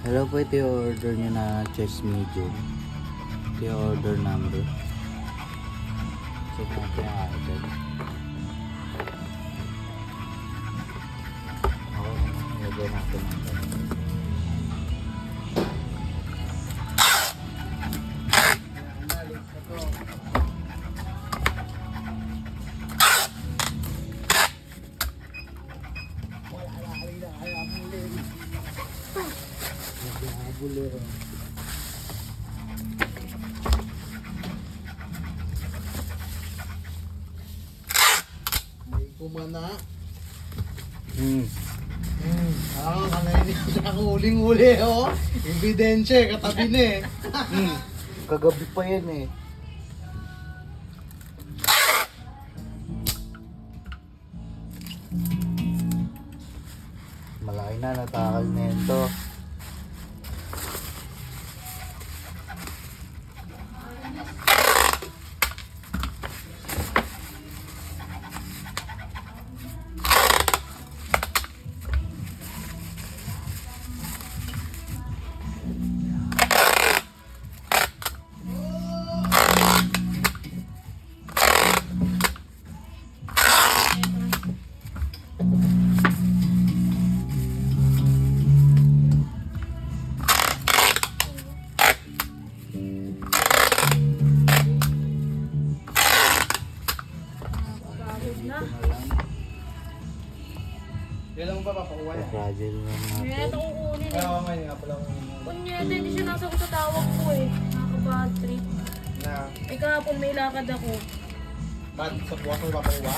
Hello po, ito yung order nyo na chest medium. Ito yung order number. Check natin ang item. Okay, lagyan natin ang item. Bulero. May kumana. Kanayin niya ako huling-huli, oh. Ebidensya, katabi na eh. Kagabi pa yan eh. Malaki na, natakal na yan to. Kailan mo pa papakuha yan? Fragile lang natin. Ito kukunin Kaya eh. ako ngayon nga pala kung Kunyeta, hindi siya nasagot sa tawag ko eh. Nakaka-bad trip. na Eh kahapon may lakad ako. ba't sa bukas mo papakuha?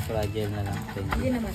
Fragile na lang. Hindi naman.